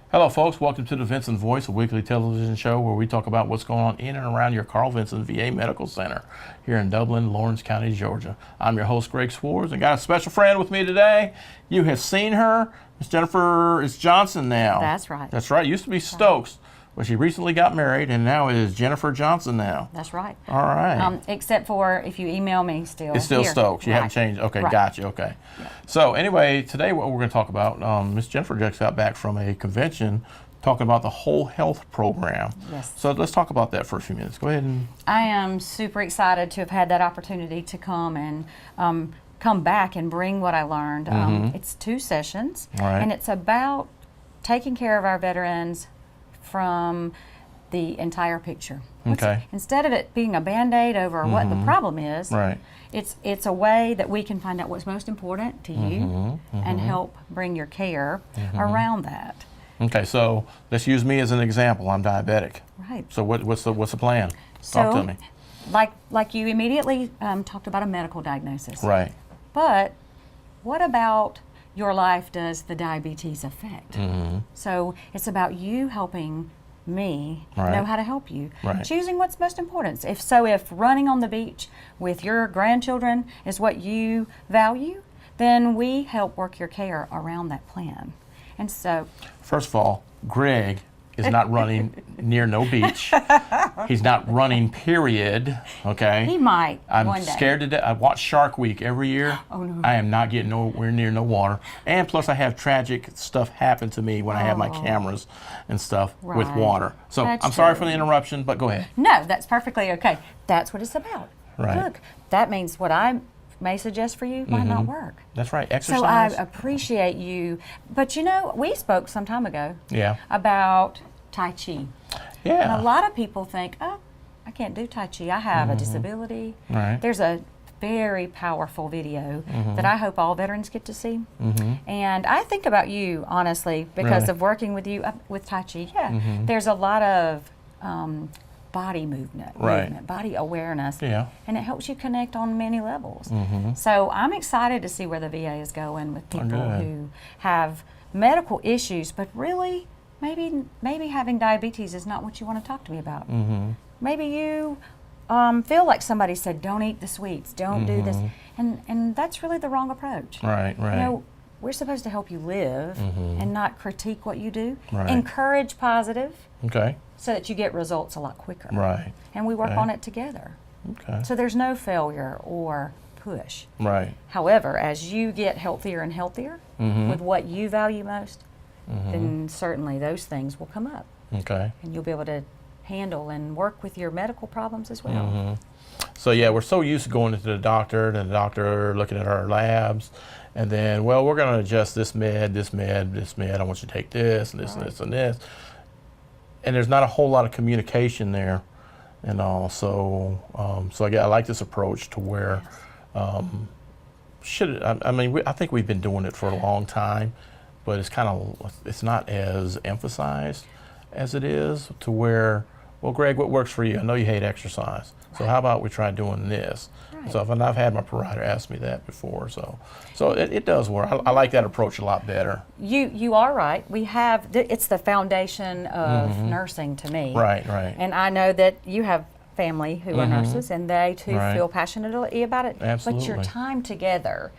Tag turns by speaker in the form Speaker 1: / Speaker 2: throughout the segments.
Speaker 1: Hello, folks. Welcome to the Vinson Voice, a weekly television show where we talk about what's going on in and around your Carl Vinson VA Medical Center here in Dublin, Lawrence County, Georgia. I'm your host, Greg Swartz, and got a special friend with me today. You have seen her. Miss Jennifer is Johnson now.
Speaker 2: That's right.
Speaker 1: That's right. Used to be Stokes, but she recently got married, and now it is Jennifer Johnson now.
Speaker 2: That's right.
Speaker 1: All right.
Speaker 2: Except for if you email me,
Speaker 1: It's still
Speaker 2: here.
Speaker 1: Stokes. You
Speaker 2: Right.
Speaker 1: haven't changed. Okay,
Speaker 2: Right.
Speaker 1: gotcha. Okay.
Speaker 2: Yeah.
Speaker 1: So anyway, today what we're going to talk about, Miss Jennifer just got back from a convention talking about the whole health program.
Speaker 2: Yes.
Speaker 1: So let's talk about that for a few minutes. Go ahead and.
Speaker 2: I am super excited to have had that opportunity to come and come back and bring what I learned. It's 2 sessions,
Speaker 1: All right.
Speaker 2: and it's about taking care of our veterans from the entire picture.
Speaker 1: Okay.
Speaker 2: Instead of it being a Band-Aid over what the problem is,
Speaker 1: Right.
Speaker 2: it's a way that we can find out what's most important to you and help bring your care around that.
Speaker 1: Okay. So let's use me as an example. I'm diabetic.
Speaker 2: Right.
Speaker 1: So what's the plan?
Speaker 2: So,
Speaker 1: Talk to me.
Speaker 2: Like you immediately talked about a medical diagnosis.
Speaker 1: Right.
Speaker 2: But what about your life does the diabetes affect? So it's about you helping me
Speaker 1: Right.
Speaker 2: know how to help you.
Speaker 1: Right.
Speaker 2: Choosing what's most important. If running on the beach with your grandchildren is what you value, then we help work your care around that plan. And so
Speaker 1: First of all, Greg is not running near no beach. He's not running, period. Okay.
Speaker 2: he might
Speaker 1: I'm
Speaker 2: one day.
Speaker 1: scared to death. I watch Shark Week every year.
Speaker 2: Oh, no.
Speaker 1: I am not getting nowhere near no water. And plus I have tragic stuff happen to me when I have my cameras and stuff with
Speaker 2: Right.
Speaker 1: water. So
Speaker 2: That's
Speaker 1: I'm sorry
Speaker 2: true.
Speaker 1: for the interruption, but go ahead.
Speaker 2: No, that's perfectly okay. That's what it's about.
Speaker 1: Right.
Speaker 2: Look, that means what I may suggest for you might not work.
Speaker 1: That's right.
Speaker 2: So I
Speaker 1: Exercise.
Speaker 2: appreciate you. But you know, we spoke some time ago
Speaker 1: Yeah.
Speaker 2: about Tai Chi. And a
Speaker 1: Yeah.
Speaker 2: lot of people think, oh, I can't do Tai Chi. I have a disability.
Speaker 1: Right.
Speaker 2: There's a very powerful video that I hope all veterans get to see. And I think about you, honestly, because
Speaker 1: Really?
Speaker 2: of working with you with Tai Chi. Yeah, there's a lot of body
Speaker 1: Right.
Speaker 2: body awareness,
Speaker 1: Yeah.
Speaker 2: and it helps you connect on many levels. So I'm excited to see where the VA is going with people
Speaker 1: good.
Speaker 2: who have medical issues, but really maybe having diabetes is not what you want to talk to me about. Maybe you feel like somebody said, don't eat the sweets, don't do this, and that's really the wrong approach.
Speaker 1: Right. Right.
Speaker 2: You know, we're supposed to help you live and not critique what you do.
Speaker 1: Right.
Speaker 2: Encourage positive
Speaker 1: Okay.
Speaker 2: so that you get results a lot quicker.
Speaker 1: Right.
Speaker 2: And we work
Speaker 1: Okay.
Speaker 2: on it together.
Speaker 1: Okay.
Speaker 2: So there's no failure or push.
Speaker 1: Right.
Speaker 2: However, as you get healthier and healthier with what you value most, then certainly those things will come up.
Speaker 1: Okay.
Speaker 2: And you'll be able to handle and work with your medical problems as well.
Speaker 1: So yeah, we're so used to going into the doctor and the doctor looking at our labs, and then, well, we're going to adjust this med, this med, this med. I want you to take this and this and this and this. And there's not a whole lot of communication there, and all. So, I like this approach to where, I think we've been doing it for a long time, but it's not as emphasized as it is to where, well, Greg, what works for you? I know you hate exercise, so how about we try doing this?
Speaker 2: Right.
Speaker 1: So I've had my provider ask me that before, so it does work. I like that approach a lot better.
Speaker 2: You are right. We have, it's the foundation of nursing to me.
Speaker 1: Right, right.
Speaker 2: And I know that you have family who are nurses, and they too
Speaker 1: Right.
Speaker 2: feel passionately about it.
Speaker 1: Absolutely.
Speaker 2: But your time together,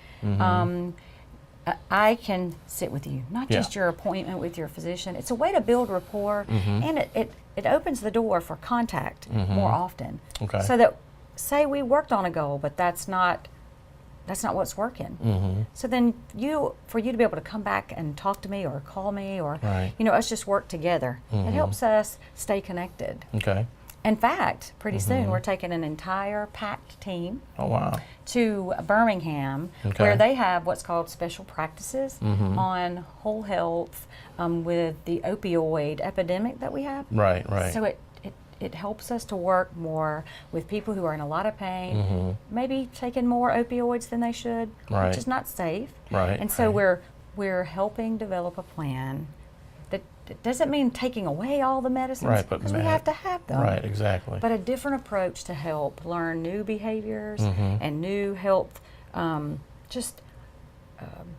Speaker 2: I can sit with you, not
Speaker 1: Yeah.
Speaker 2: just your appointment with your physician. It's a way to build rapport, and it opens the door for contact more often.
Speaker 1: Okay.
Speaker 2: So that, say we worked on a goal, but that's not what's working. So then for you to be able to come back and talk to me or call me or,
Speaker 1: Right.
Speaker 2: us just work together. It helps us stay connected.
Speaker 1: Okay.
Speaker 2: In fact, pretty soon we're taking an entire packed team
Speaker 1: Oh, wow.
Speaker 2: to Birmingham,
Speaker 1: Okay.
Speaker 2: where they have what's called special practices on whole health with the opioid epidemic that we have.
Speaker 1: Right, right.
Speaker 2: So it helps us to work more with people who are in a lot of pain, maybe taking more opioids than they should,
Speaker 1: Right.
Speaker 2: which is not safe.
Speaker 1: Right,
Speaker 2: And so
Speaker 1: right.
Speaker 2: we're helping develop a plan that doesn't mean taking away all the medicines,
Speaker 1: Right, but
Speaker 2: because we have to have them.
Speaker 1: Right, exactly.
Speaker 2: But a different approach to help learn new behaviors
Speaker 1: Mm-hmm.
Speaker 2: and new health, just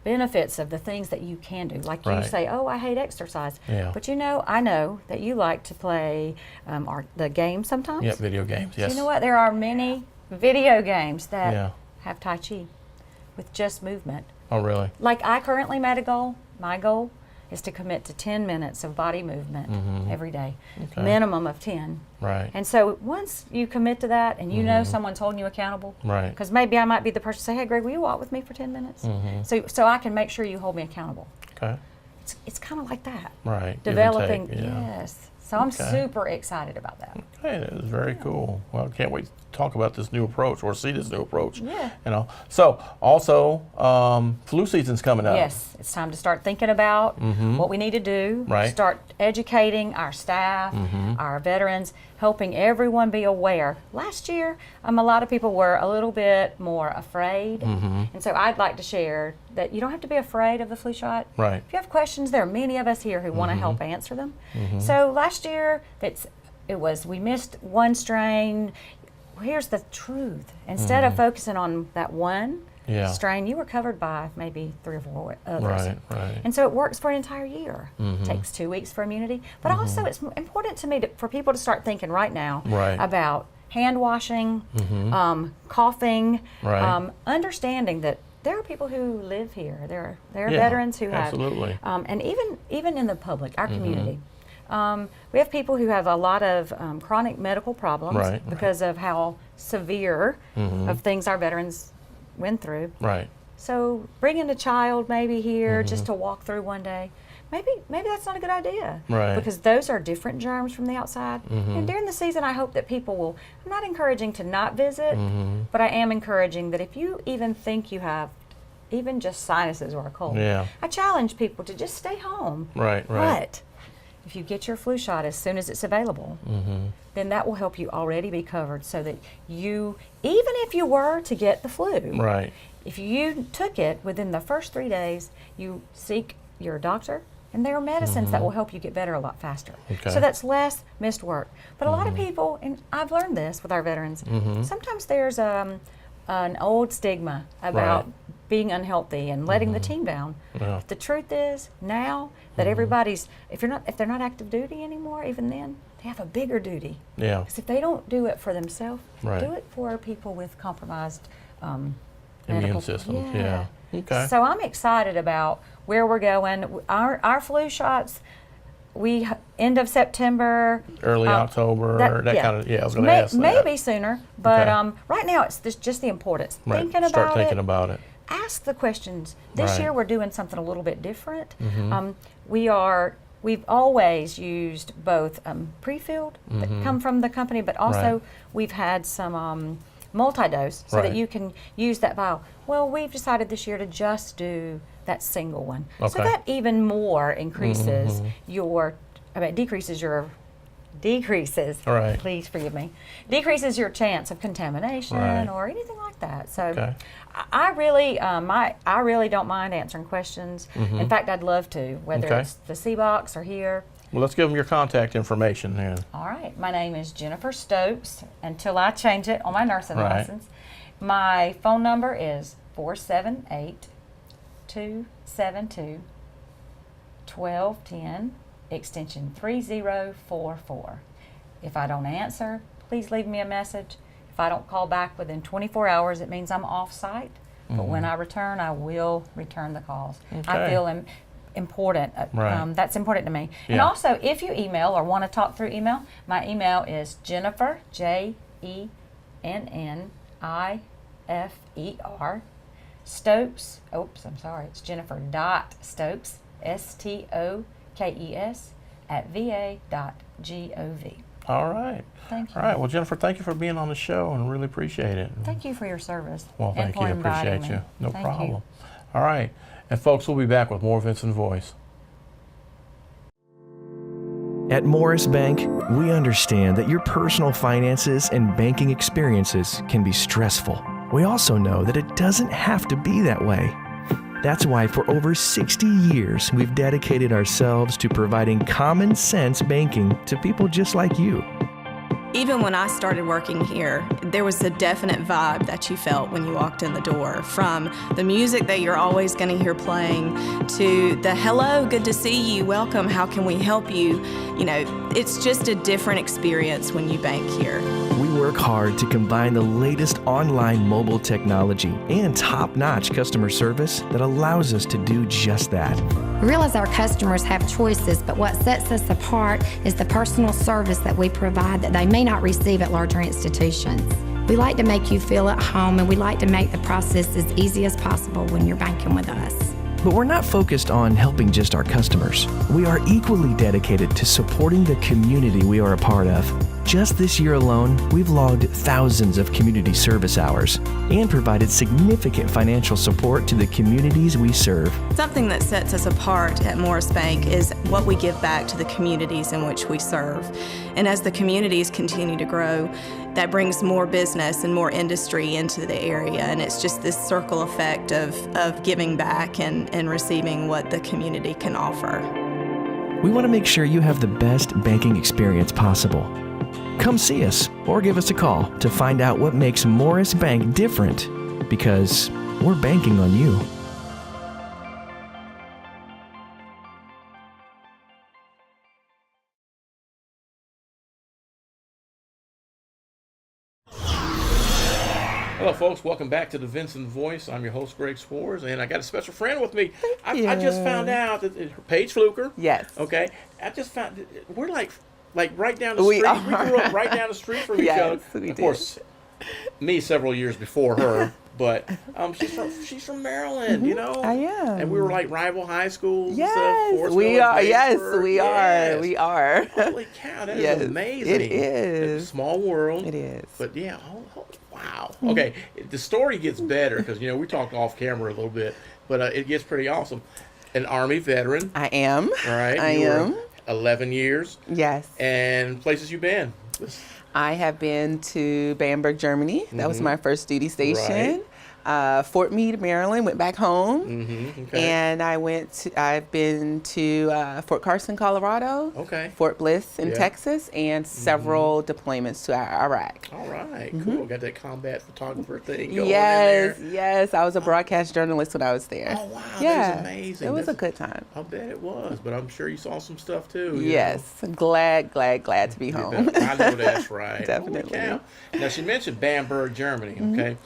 Speaker 2: benefits of the things that you can do. Like you
Speaker 1: Right.
Speaker 2: say, oh, I hate exercise.
Speaker 1: Yeah.
Speaker 2: But I know that you like to play the game sometimes.
Speaker 1: Yeah, video games. Yes.
Speaker 2: You know what? There are many video games that
Speaker 1: Yeah.
Speaker 2: have Tai Chi with just movement.
Speaker 1: Oh, really?
Speaker 2: Like I currently made a goal. My goal is to commit to 10 minutes of body movement every day,
Speaker 1: Okay.
Speaker 2: minimum of 10.
Speaker 1: Right.
Speaker 2: And so once you commit to that and you know someone's holding you accountable,
Speaker 1: Right.
Speaker 2: because maybe I might be the person to say, hey, Greg, will you walk with me for 10 minutes? So I can make sure you hold me accountable.
Speaker 1: Okay.
Speaker 2: It's kind of like that.
Speaker 1: Right. Give and
Speaker 2: Developing,
Speaker 1: take, yeah.
Speaker 2: yes. So I'm
Speaker 1: Okay.
Speaker 2: super excited about that.
Speaker 1: Hey, that is very cool. Well, I can't wait to talk about this new approach or see this new approach.
Speaker 2: Yeah.
Speaker 1: You know. So also, flu season's coming up.
Speaker 2: Yes, it's time to start thinking about what we need to do.
Speaker 1: Right.
Speaker 2: Start educating our staff, our veterans, helping everyone be aware. Last year, a lot of people were a little bit more afraid, and so I'd like to share that you don't have to be afraid of the flu shot.
Speaker 1: Right.
Speaker 2: If you have questions, there are many of us here who want to help answer them. So last year, we missed one strain. Here's the truth. Instead of focusing on that one strain, you were covered by maybe 3 or 4 others.
Speaker 1: Right. Right.
Speaker 2: And so it works for an entire year. It takes 2 weeks for immunity. But also it's important to me for people to start thinking right now
Speaker 1: Right.
Speaker 2: about hand washing, coughing,
Speaker 1: Right.
Speaker 2: understanding that there are people who live here. There are
Speaker 1: Yeah,
Speaker 2: veterans who
Speaker 1: absolutely.
Speaker 2: have, and even in the public, our community. We have people who have a lot of chronic medical problems
Speaker 1: Right,
Speaker 2: because of how severe of things our veterans went through.
Speaker 1: Right.
Speaker 2: So bringing a child maybe here just to walk through one day, maybe that's not a good idea.
Speaker 1: Right.
Speaker 2: Because those are different germs from the outside. And during the season, I hope that people will, I'm not encouraging to not visit, but I am encouraging that if you even think you have even just sinuses or a cold,
Speaker 1: Yeah.
Speaker 2: I challenge people to just stay home.
Speaker 1: Right. Right.
Speaker 2: But if you get your flu shot as soon as it's available, then that will help you already be covered so that you, even if you were to get the flu,
Speaker 1: Right.
Speaker 2: if you took it within the first 3 days, you seek your doctor, and there are medicines that will help you get better a lot faster.
Speaker 1: Okay.
Speaker 2: So that's less missed work. But a lot of people, and I've learned this with our veterans, sometimes there's an old stigma about
Speaker 1: Right.
Speaker 2: being unhealthy and letting the team down.
Speaker 1: Yeah.
Speaker 2: The truth is now that everybody's, if they're not active duty anymore, even then, they have a bigger duty.
Speaker 1: Yeah.
Speaker 2: Because if they don't do it for themselves,
Speaker 1: Right.
Speaker 2: do it for people with compromised
Speaker 1: Immune
Speaker 2: medical
Speaker 1: systems. Yeah. Okay.
Speaker 2: So I'm excited about where we're going. Our flu shots, we end of September.
Speaker 1: Early October. That
Speaker 2: yeah.
Speaker 1: kind of. Yeah. I was going to ask that.
Speaker 2: Maybe sooner, but
Speaker 1: Okay.
Speaker 2: right now it's just the importance.
Speaker 1: Right.
Speaker 2: Thinking
Speaker 1: Start
Speaker 2: about
Speaker 1: thinking
Speaker 2: it.
Speaker 1: about it.
Speaker 2: Ask the questions. This
Speaker 1: Right.
Speaker 2: year we're doing something a little bit different. We've always used both pre-filled that come from the company, but also
Speaker 1: Right.
Speaker 2: we've had some multi-dose so
Speaker 1: Right.
Speaker 2: that you can use that vial. Well, we've decided this year to just do that single one. So
Speaker 1: Okay.
Speaker 2: that even more increases decreases,
Speaker 1: Right.
Speaker 2: please forgive me, decreases your chance of contamination
Speaker 1: Right.
Speaker 2: or anything like that. So
Speaker 1: Okay.
Speaker 2: I really don't mind answering questions. In fact, I'd love to, whether
Speaker 1: Okay.
Speaker 2: it's the C box or here.
Speaker 1: Well, let's give them your contact information then.
Speaker 2: All right, my name is Jennifer Stokes until I change it on my nursing
Speaker 1: Right.
Speaker 2: license. My phone number is 478-272-1210, extension 3044. If I don't answer, please leave me a message. If I don't call back within 24 hours, it means I'm off site. But when I return, I will return the calls. I
Speaker 1: Okay.
Speaker 2: feel important.
Speaker 1: Right.
Speaker 2: That's important to me. And
Speaker 1: Yeah.
Speaker 2: also, if you email or want to talk through email, my email is Jennifer, JENNIFER, Stokes, it's Jennifer.Stokes, STOKES, @va.gov.
Speaker 1: All right.
Speaker 2: Thank you.
Speaker 1: All right. Well, Jennifer, thank you for being on the show and really appreciate it.
Speaker 2: Thank you for your service.
Speaker 1: Well,
Speaker 2: and
Speaker 1: thank
Speaker 2: for
Speaker 1: you.
Speaker 2: inviting
Speaker 1: Appreciate
Speaker 2: me.
Speaker 1: you. No
Speaker 2: Thank
Speaker 1: problem.
Speaker 2: you.
Speaker 1: All right. And folks, we'll be back with more Vinson Voice.
Speaker 3: At Morris Bank, we understand that your personal finances and banking experiences can be stressful. We also know that it doesn't have to be that way. That's why for over 60 years, we've dedicated ourselves to providing common sense banking to people just like you.
Speaker 4: Even when I started working here, there was a definite vibe that you felt when you walked in the door, from the music that you're always going to hear playing to the hello, good to see you, welcome, how can we help you? You know, it's just a different experience when you bank here.
Speaker 3: We work hard to combine the latest online mobile technology and top-notch customer service that allows us to do just that.
Speaker 5: We realize our customers have choices, but what sets us apart is the personal service that we provide that they may not receive at larger institutions. We like to make you feel at home, and we like to make the process as easy as possible when you're banking with us.
Speaker 3: But we're not focused on helping just our customers. We are equally dedicated to supporting the community we are a part of. Just this year alone, we've logged thousands of community service hours and provided significant financial support to the communities we serve.
Speaker 4: Something that sets us apart at Morris Bank is what we give back to the communities in which we serve. And as the communities continue to grow, that brings more business and more industry into the area. And it's just this circle effect of giving back and receiving what the community can offer.
Speaker 3: We want to make sure you have the best banking experience possible. Come see us or give us a call to find out what makes Morris Bank different, because we're banking on you.
Speaker 1: Hello, folks. Welcome back to the Vinson Voice. I'm your host, Greg Swartz, and I got a special friend with me. I just found out that Paige Fluker.
Speaker 6: Yes.
Speaker 1: Okay. I just found we're like right down the street. We grew up right down the street from each other.
Speaker 6: We
Speaker 1: of course, me several years before her, but she's from Maryland. You know.
Speaker 6: I am.
Speaker 1: And we were like rival high schools.
Speaker 6: Yes, we are. Yes, we are. We are.
Speaker 1: Holy cow! That is amazing.
Speaker 6: It is.
Speaker 1: It's a small world.
Speaker 6: It is.
Speaker 1: But yeah. Wow. Okay, the story gets better because, we talked off camera a little bit, but it gets pretty awesome. An Army veteran.
Speaker 6: I am.
Speaker 1: All right.
Speaker 6: I am.
Speaker 1: 11 years.
Speaker 6: Yes.
Speaker 1: And places you've been.
Speaker 6: I have been to Bamberg, Germany. That was my first duty station. Fort Meade, Maryland. Went back home.
Speaker 1: Okay.
Speaker 6: And I've been to Fort Carson, Colorado.
Speaker 1: Okay.
Speaker 6: Fort Bliss in Texas, and several deployments to Iraq.
Speaker 1: All right. Cool. Got that combat photographer thing going
Speaker 6: Yes,
Speaker 1: in there.
Speaker 6: yes. I was a broadcast journalist when I was there.
Speaker 1: Oh, wow.
Speaker 6: Yeah.
Speaker 1: That's amazing.
Speaker 6: It was a good time.
Speaker 1: I bet it was, but I'm sure you saw some stuff too.
Speaker 6: Yes. Glad to be home.
Speaker 1: I know that's right.
Speaker 6: Definitely.
Speaker 1: Holy cow. Now, she mentioned Bamberg, Germany, okay?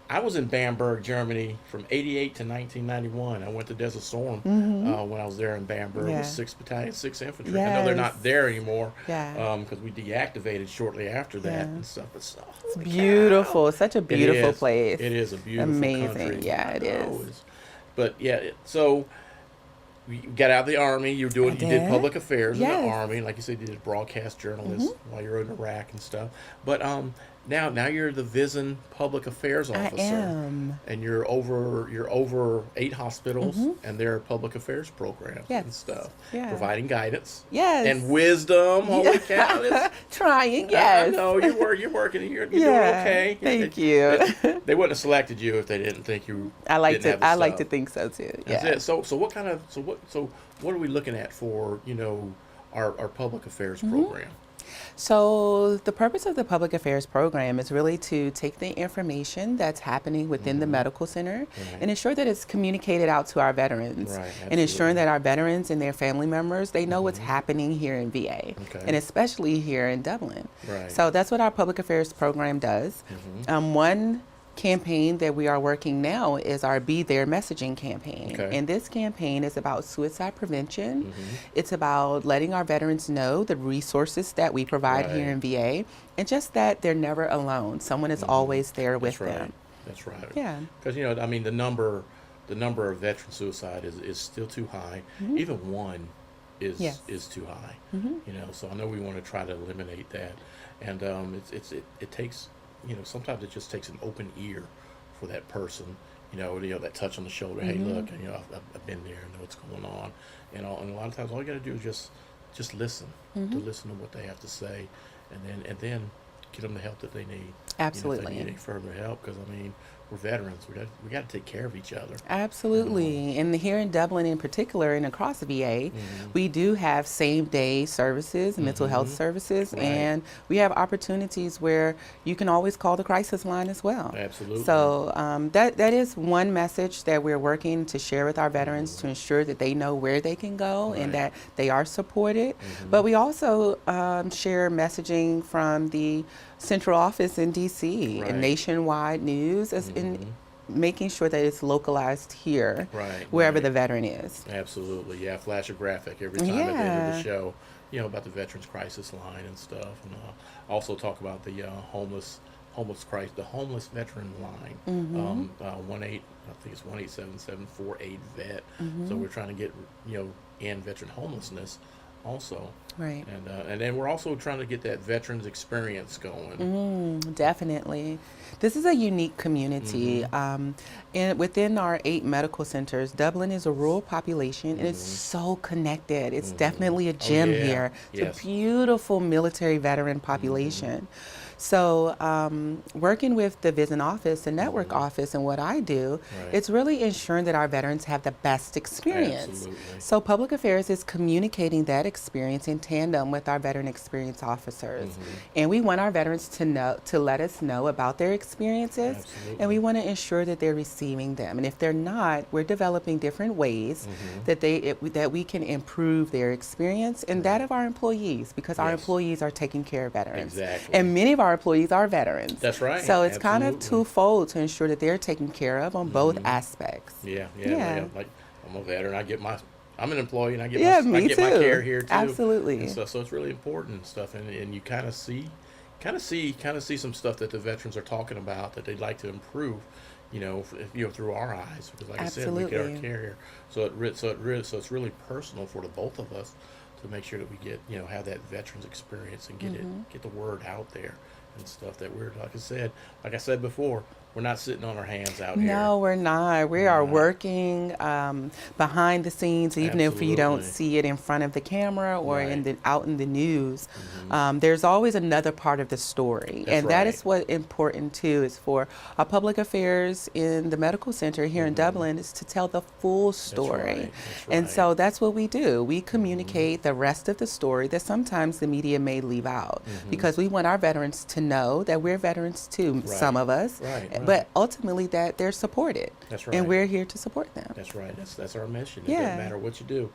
Speaker 1: I was in Bamberg, Germany from 88 to 1991. I went to Desert Storm when I was there in Bamberg with 6th Battalion, 6th Infantry. I know they're not there anymore because we deactivated shortly after that and stuff. But
Speaker 6: It's beautiful. It's such a beautiful place.
Speaker 1: It is a beautiful
Speaker 6: Amazing.
Speaker 1: country.
Speaker 6: Yeah, it is.
Speaker 1: But yeah, so you got out of the Army. You did public affairs in the Army. Like you said, you did broadcast journalist while you were in Iraq and stuff. But now you're the Vinson Public Affairs Officer.
Speaker 6: I am.
Speaker 1: And you're over 8 hospitals and their public affairs programs and stuff.
Speaker 6: Yeah.
Speaker 1: Providing guidance.
Speaker 6: Yes.
Speaker 1: And wisdom. Holy cow.
Speaker 6: Trying, yes.
Speaker 1: I know you're working. You're doing okay.
Speaker 6: Thank you.
Speaker 1: They wouldn't have selected you if they didn't think you.
Speaker 6: I like
Speaker 1: didn't
Speaker 6: to think so too.
Speaker 1: That's
Speaker 6: Yeah.
Speaker 1: it. So what are we looking at for our public affairs program?
Speaker 6: So the purpose of the public affairs program is really to take the information that's happening within the medical center and ensure that it's communicated out to our veterans, and ensuring that our veterans and their family members, they know what's happening here in VA, and especially here in Dublin. So that's what our public affairs program does. One campaign that we are working now is our Be There messaging campaign. And this campaign is about suicide prevention. It's about letting our veterans know the resources that we provide here in VA, and just that they're never alone. Someone is always there with them.
Speaker 1: That's right.
Speaker 6: Yeah.
Speaker 1: Because the number of veteran suicide is still too high. Even one is too high. So I know we want to try to eliminate that, and it takes. Sometimes it just takes an open ear for that person. That touch on the shoulder. Hey, look, I've been there. I know what's going on. And a lot of times, all you got to do is just listen to listen to what they have to say, and then get them the help that they need.
Speaker 6: Absolutely.
Speaker 1: If they need any further help, because I mean, we're veterans. We got to take care of each other.
Speaker 6: Absolutely. And here in Dublin in particular and across the VA, we do have same-day services, mental health services, and we have opportunities where you can always call the crisis line as well.
Speaker 1: Absolutely.
Speaker 6: So that is one message that we're working to share with our veterans to ensure that they know where they can go and that they are supported. But we also share messaging from the central office in DC and nationwide news in making sure that it's localized here, wherever the veteran is.
Speaker 1: Absolutely, yeah. Flash a graphic every time at the end of the show, about the Veterans Crisis Line and stuff, and also talk about the homeless veteran line. 1-877-48 vet. So we're trying to get end veteran homelessness also.
Speaker 6: Right.
Speaker 1: And then we're also trying to get that veterans experience going.
Speaker 6: Definitely. This is a unique community. And within our 8 medical centers, Dublin is a rural population and it's so connected. It's definitely a gem here. It's a beautiful military veteran population. So working with the Vinson office, the network office, and what I do, it's really ensuring that our veterans have the best experience. So public affairs is communicating that experience in tandem with our veteran experience officers. And we want our veterans to let us know about their experiences, and we want to ensure that they're receiving them. And if they're not, we're developing different ways that we can improve their experience and that of our employees, because our employees are taking care of veterans. And many of our employees are veterans.
Speaker 1: That's right.
Speaker 6: So it's kind of twofold to ensure that they're taken care of on both aspects.
Speaker 1: Yeah. Like I'm a veteran. I'm an employee, and I get
Speaker 6: my
Speaker 1: care here too.
Speaker 6: Absolutely.
Speaker 1: And so it's really important and stuff. And you kind of see some stuff that the veterans are talking about that they'd like to improve. Through our eyes, because like I said, we get our care here. So it's really personal for the both of us to make sure that we get have that veterans experience and get the word out there and stuff that we're like I said before, we're not sitting on our hands out here.
Speaker 6: No, we're not. We are working behind the scenes, even if you don't see it in front of the camera or out in the news. There's always another part of the story, that is what important too is for our public affairs in the medical center here in Dublin is to tell the full story. And so that's what we do. We communicate the rest of the story that sometimes the media may leave out because we want our veterans to know that we're veterans too, some of us. But ultimately that they're supported.
Speaker 1: That's right.
Speaker 6: And we're here to support them.
Speaker 1: That's right. That's our mission. It doesn't matter what you do.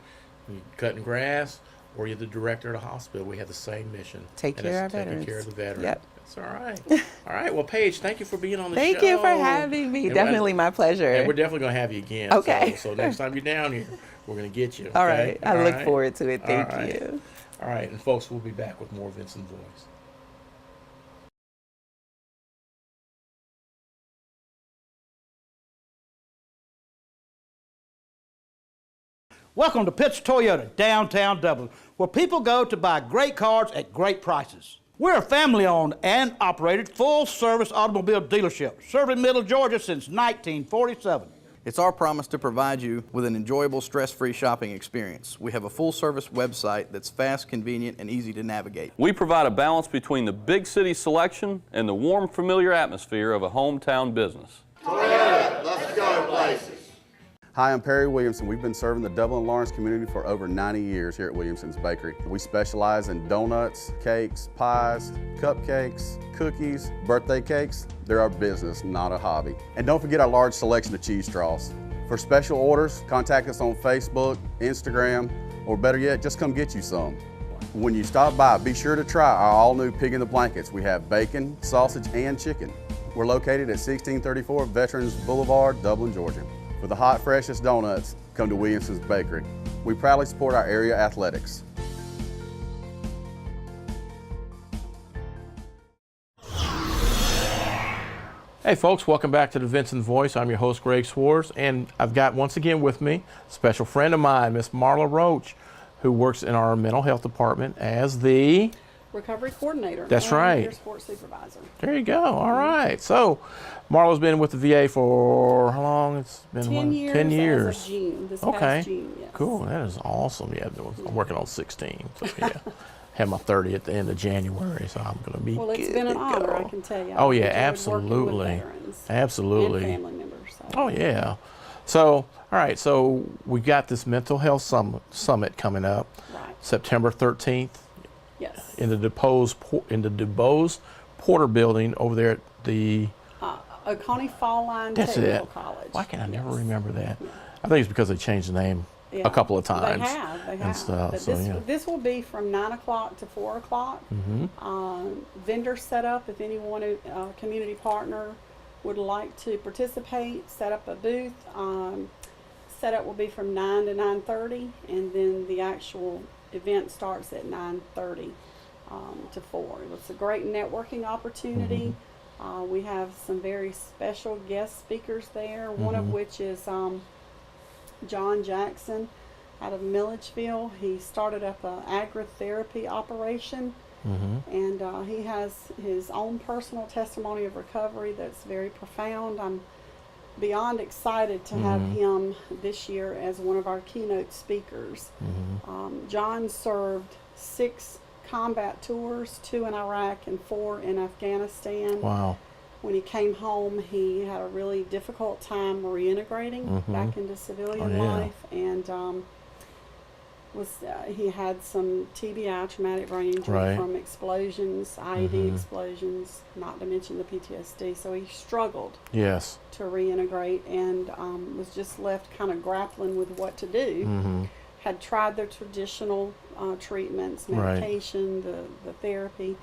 Speaker 1: You're cutting grass or you're the director of the hospital, we have the same mission.
Speaker 6: Take care of our veterans.
Speaker 1: Taking care of the veteran.
Speaker 6: Yep.
Speaker 1: That's all right. All right. Well, Paige, thank you for being on the show.
Speaker 6: Thank you for having me. Definitely my pleasure.
Speaker 1: And we're definitely going to have you again.
Speaker 6: Okay.
Speaker 1: So next time you're down here, we're going to get you.
Speaker 6: All right. I look forward to it. Thank you.
Speaker 1: All right. And folks, we'll be back with more Vinson Voice.
Speaker 7: Welcome to Pitts Toyota, downtown Dublin, where people go to buy great cars at great prices. We're a family-owned and operated full-service automobile dealership, serving Middle Georgia since 1947.
Speaker 8: It's our promise to provide you with an enjoyable, stress-free shopping experience. We have a full-service website that's fast, convenient, and easy to navigate.
Speaker 9: We provide a balance between the big city selection and the warm, familiar atmosphere of a hometown business.
Speaker 10: Toyota, let's go places.
Speaker 11: Hi, I'm Perry Williamson. We've been serving the Dublin Lawrence community for over 90 years here at Williamson's Bakery. We specialize in donuts, cakes, pies, cupcakes, cookies, birthday cakes. They're our business, not a hobby. And don't forget our large selection of cheese straws. For special orders, contact us on Facebook, Instagram, or better yet, just come get you some. When you stop by, be sure to try our all-new Pig in the Blankets. We have bacon, sausage, and chicken. We're located at 1634 Veterans Boulevard, Dublin, Georgia. For the hot, freshest donuts, come to Williamson's Bakery. We proudly support our area athletics.
Speaker 1: Hey folks, welcome back to the Vinson Voice. I'm your host, Greg Swartz, and I've got once again with me a special friend of mine, Miss Marla Roach, who works in our mental health department as the
Speaker 12: recovery coordinator.
Speaker 1: That's right.
Speaker 12: Your sports supervisor.
Speaker 1: There you go. All right. So Marla's been with the VA for how long? It's been
Speaker 12: 10 years.
Speaker 1: 10 years.
Speaker 12: As of June, this
Speaker 1: okay.
Speaker 12: past June, yes.
Speaker 1: Cool. That is awesome. Yeah, I'm working on 16. So yeah. have my 30th at the end of January, so I'm going to be
Speaker 12: Well, it's
Speaker 1: good
Speaker 12: been an
Speaker 1: to
Speaker 12: honor, I
Speaker 1: go.
Speaker 12: can tell you.
Speaker 1: Oh yeah,
Speaker 12: I've enjoyed working with
Speaker 1: absolutely,
Speaker 12: veterans
Speaker 1: absolutely.
Speaker 12: And family members. So.
Speaker 1: Oh yeah. So all right, so we got this mental health summit coming up,
Speaker 12: Right.
Speaker 1: September 13th,
Speaker 12: Yes.
Speaker 1: in the DuBose Porter building over there at the.
Speaker 12: Oconee Fall Line
Speaker 1: That's
Speaker 12: Technical
Speaker 1: it.
Speaker 12: College.
Speaker 1: Why can I never
Speaker 12: Yes.
Speaker 1: remember that? I think it's because they changed the name
Speaker 12: Yeah.
Speaker 1: a couple of times.
Speaker 12: They have.
Speaker 1: and stuff.
Speaker 12: But
Speaker 1: So
Speaker 12: this,
Speaker 1: yeah.
Speaker 12: this will be from 9 o'clock to 4 o'clock. Vendor setup, if anyone, community partner would like to participate, set up a booth. Setup will be from 9 to 9:30, and then the actual event starts at 9:30 to 4. It's a great networking opportunity. We have some very special guest speakers there, one of which is John Jackson out of Milledgeville. He started up an agritherapy operation, and he has his own personal testimony of recovery that's very profound. I'm beyond excited to have him this year as one of our keynote speakers. John served 6 combat tours, 2 in Iraq and 4 in Afghanistan.
Speaker 1: Wow.
Speaker 12: When he came home, he had a really difficult time reintegrating back into civilian life, and he had some TBI, traumatic brain injury, from explosions, IED explosions, not to mention the PTSD. So he struggled
Speaker 1: Yes.
Speaker 12: to reintegrate and was just left kind of grappling with what to do. Had tried the traditional treatments, medication, the therapy,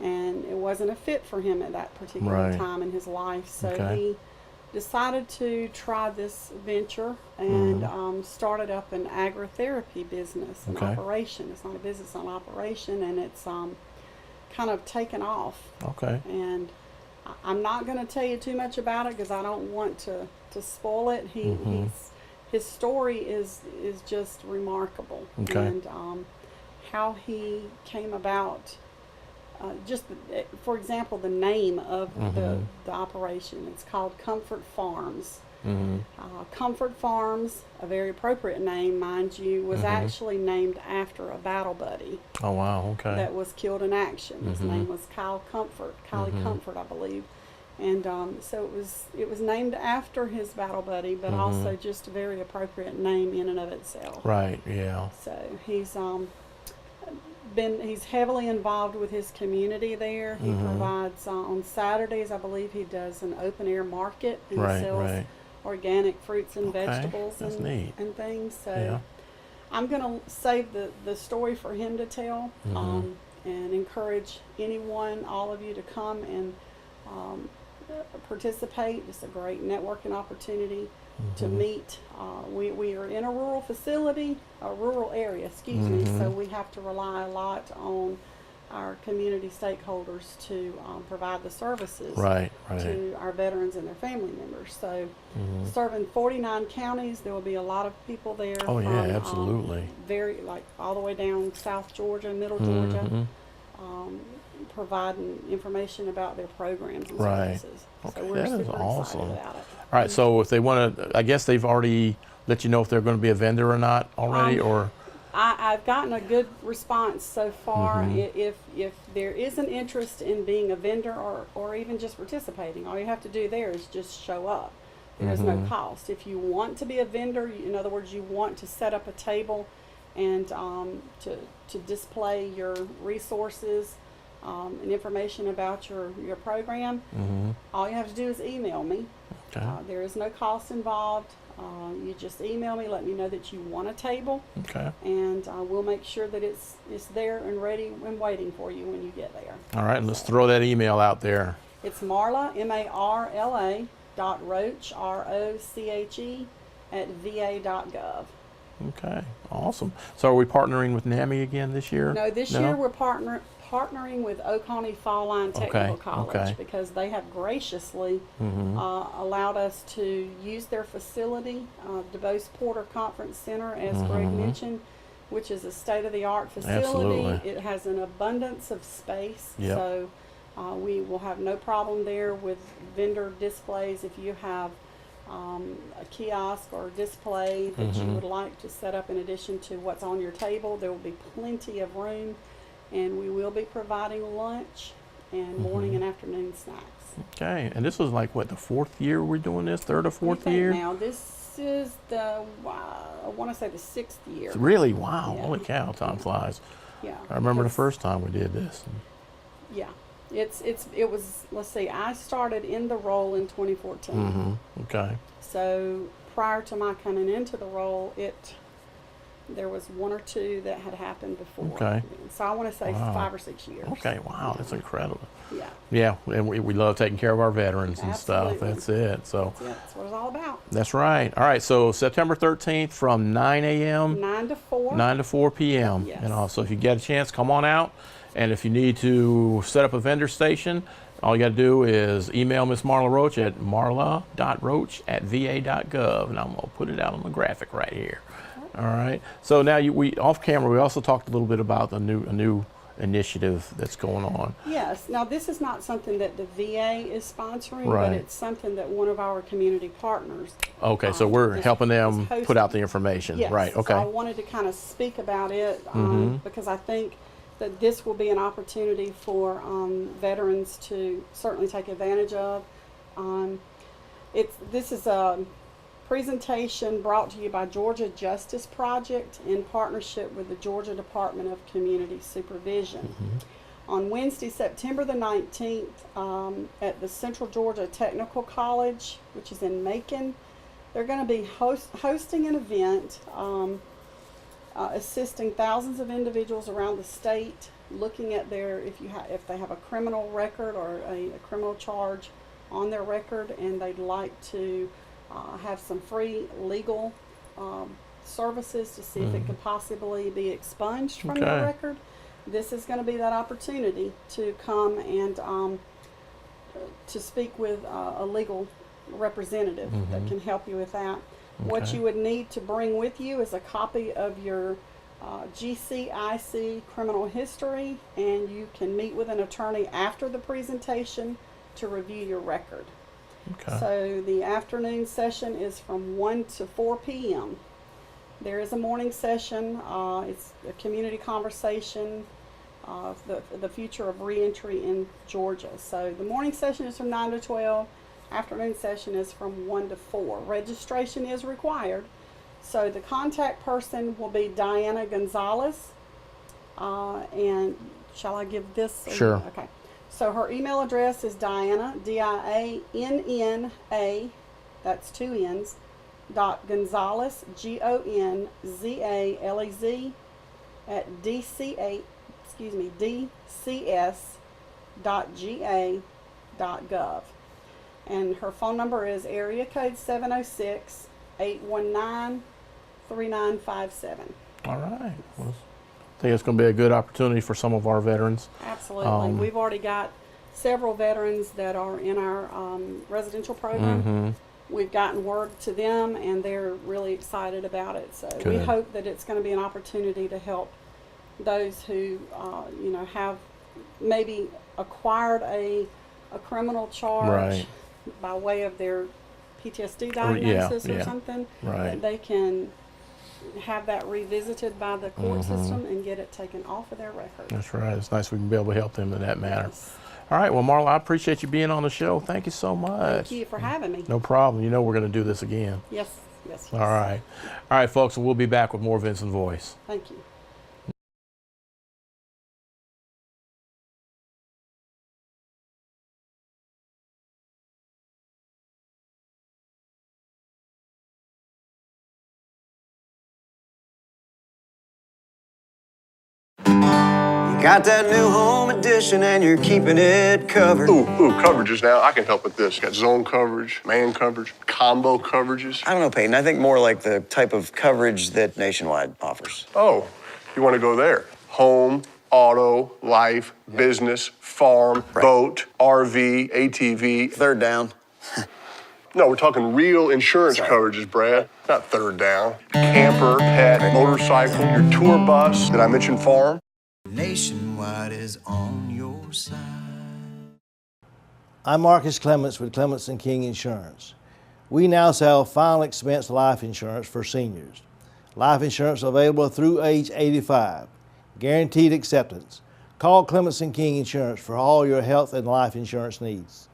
Speaker 12: and it wasn't a fit for him at that particular time in his life. So he decided to try this venture and started up an agritherapy business, an operation. It's not a business, it's an operation, and it's kind of taken off.
Speaker 1: Okay.
Speaker 12: And I'm not going to tell you too much about it because I don't want to spoil it. His story is just remarkable, and how he came about. Just for example, the name of the operation. It's called Comfort Farms. Comfort Farms, a very appropriate name, mind you, was actually named after a battle buddy.
Speaker 1: Oh wow. Okay.
Speaker 12: That was killed in action. His name was Kylie Comfort, I believe. And so it was named after his battle buddy, but also just a very appropriate name in and of itself.
Speaker 1: Right. Yeah.
Speaker 12: So he's heavily involved with his community there. He provides on Saturdays, I believe he does an open air market and sells organic fruits and vegetables and things. So I'm going to save the story for him to tell, and encourage anyone, all of you, to come and participate. It's a great networking opportunity to meet. We are in a rural area, excuse me, so we have to rely a lot on our community stakeholders to provide the services to our veterans and their family members. So serving 49 counties, there will be a lot of people there.
Speaker 1: Oh yeah, absolutely.
Speaker 12: Very, like, all the way down South Georgia, Middle Georgia, providing information about their programs and services.
Speaker 1: Okay,
Speaker 12: so we're
Speaker 1: that is
Speaker 12: super
Speaker 1: awesome.
Speaker 12: excited about it.
Speaker 1: All right, so if they want to, I guess they've already let you know if they're going to be a vendor or not already, or?
Speaker 12: I've gotten a good response so far. If there is an interest in being a vendor or even just participating, all you have to do there is just show up. There is no cost. If you want to be a vendor, in other words, you want to set up a table and to display your resources and information about your program, all you have to do is email me.
Speaker 1: Okay.
Speaker 12: There is no cost involved. You just email me, let me know that you want a table, and we'll make sure that it's there and ready and waiting for you when you get there.
Speaker 1: All right, and let's throw that email out there.
Speaker 12: It's Marla, MARLA, Roche, ROCHE, @VA.gov.
Speaker 1: Okay, awesome. So are we partnering with NAMI again this year?
Speaker 12: No, this year we're partnering with Oconee Fall Line Technical College because they have graciously allowed us to use their facility, DuBose Porter Conference Center, as Greg mentioned, which is a state-of-the-art facility.
Speaker 1: Absolutely.
Speaker 12: It has an abundance of space, so we will have no problem there with vendor displays. If you have a kiosk or display that you would like to set up in addition to what's on your table, there will be plenty of room. and we will be providing lunch and morning and afternoon snacks.
Speaker 1: Okay, and this was like what, the 4th year we're doing this, 3rd or 4th year?
Speaker 12: Now this is the I want to say the 6th year.
Speaker 1: Really? Wow!
Speaker 12: Yeah.
Speaker 1: Holy cow! Time flies.
Speaker 12: Yeah.
Speaker 1: I remember the first time we did this.
Speaker 12: Yeah, it was. Let's see. I started in the role in 2014.
Speaker 1: Okay.
Speaker 12: So prior to my coming into the role, there was 1 or 2 that had happened before.
Speaker 1: Okay.
Speaker 12: So I want to say 5 or 6 years.
Speaker 1: Okay. Wow, that's incredible.
Speaker 12: Yeah.
Speaker 1: Yeah, and we love taking care of our veterans and stuff.
Speaker 12: Absolutely.
Speaker 1: That's it. So.
Speaker 12: That's what it's all about.
Speaker 1: That's right. All right. So September 13th from 9 a.m.
Speaker 12: 9 to 4.
Speaker 1: 9 to 4 p.m.
Speaker 12: Yes.
Speaker 1: And also, if you get a chance, come on out. And if you need to set up a vendor station, all you got to do is email Miss Marla Roach at marla.roach@va.gov, and I'm going to put it out on the graphic right here. All right. So now we off camera, we also talked a little bit about a new initiative that's going on.
Speaker 12: Yes. Now this is not something that the VA is sponsoring,
Speaker 1: Right.
Speaker 12: but it's something that one of our community partners.
Speaker 1: Okay, so we're helping them
Speaker 12: is
Speaker 1: put out the information.
Speaker 12: Yes.
Speaker 1: Right. Okay.
Speaker 12: So I wanted to kind of speak about it because I think that this will be an opportunity for veterans to certainly take advantage of. This is a presentation brought to you by Georgia Justice Project in partnership with the Georgia Department of Community Supervision. On Wednesday, September the 19th, at the Central Georgia Technical College, which is in Macon, they're going to be hosting an event assisting thousands of individuals around the state, looking at if they have a criminal record or a criminal charge on their record, and they'd like to have some free legal services to see if it could possibly be expunged from their record. This is going to be that opportunity to come and to speak with a legal representative that can help you with that. What you would need to bring with you is a copy of your GCIC criminal history, and you can meet with an attorney after the presentation to review your record.
Speaker 1: Okay.
Speaker 12: So the afternoon session is from 1 to 4 p.m. There is a morning session. It's a community conversation of the future of reentry in Georgia. So the morning session is from 9 to 12. Afternoon session is from 1 to 4. Registration is required. So the contact person will be Diana Gonzalez. And shall I give this?
Speaker 1: Sure.
Speaker 12: Okay. So her email address is Diana, DIANNA, that's 2 N's, .Gonzalez, GONZALEZ, at dcs.ga.gov. And her phone number is area code 706-819-3957.
Speaker 1: All right. Well, I think it's going to be a good opportunity for some of our veterans.
Speaker 12: Absolutely. We've already got several veterans that are in our residential program. We've gotten word to them, and they're really excited about it. So we hope that it's going to be an opportunity to help those who, have maybe acquired a criminal charge by way of their PTSD diagnosis or something. That they can have that revisited by the court system and get it taken off of their record.
Speaker 1: That's right. It's nice we can be able to help them in that matter.
Speaker 12: Yes.
Speaker 1: All right. Well, Marla, I appreciate you being on the show. Thank you so much.
Speaker 12: Thank you for having me.
Speaker 1: No problem. You know we're going to do this again.
Speaker 12: Yes, yes, yes.
Speaker 1: All right. All right, folks. We'll be back with more Vinson Voice.
Speaker 12: Thank you.
Speaker 13: Got that new home edition and you're keeping it covered.
Speaker 14: Ooh, coverages now. I can help with this. Got zone coverage, man coverage, combo coverages.
Speaker 13: I don't know, Peyton. I think more like the type of coverage that Nationwide offers.
Speaker 14: Oh, you want to go there? Home, auto, life, business, farm, boat, RV, ATV.
Speaker 13: Third down.
Speaker 14: No, we're talking real insurance coverages, Brad. Not third down. Camper, pet, motorcycle, your tour bus. Did I mention farm?
Speaker 13: Nationwide is on your side.
Speaker 15: I'm Marcus Clements with Clements & King Insurance. We now sell final expense life insurance for seniors. Life insurance available through age 85. Guaranteed acceptance. Call Clements & King Insurance for all your health and life insurance needs.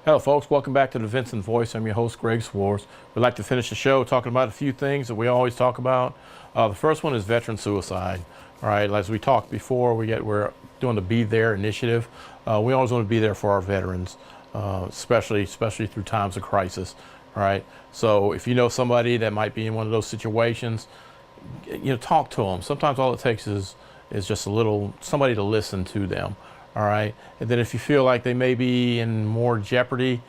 Speaker 1: Hello folks, welcome back to the Vinson Voice. I'm your host, Greg Swartz. We'd like to finish the show talking about a few things that we always talk about. The first one is veteran suicide. All right, as we talked before, we're doing the Be There initiative. We always want to be there for our veterans, especially through times of crisis. All right, so if you know somebody that might be in one of those situations, talk to them. Sometimes all it takes is just somebody to listen to them. All right, and then if you feel like they may be in more jeopardy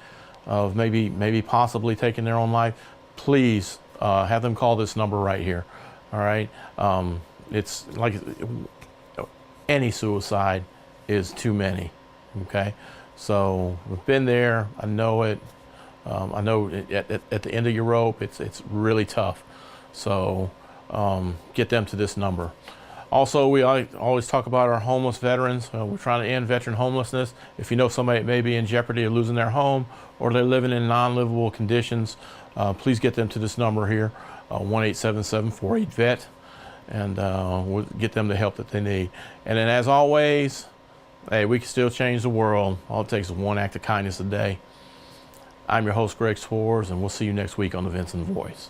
Speaker 1: of maybe possibly taking their own life, please have them call this number right here. All right, it's like any suicide is too many. Okay, so we've been there. I know it. I know at the end of your rope, it's really tough. So get them to this number. Also, we always talk about our homeless veterans. We're trying to end veteran homelessness. If you know somebody that may be in jeopardy of losing their home or they're living in non-livable conditions, please get them to this number here, 1-877-48-VET, and we'll get them the help that they need. And then as always, hey, we can still change the world. All it takes is one act of kindness a day. I'm your host, Greg Swartz, and we'll see you next week on the Vinson Voice.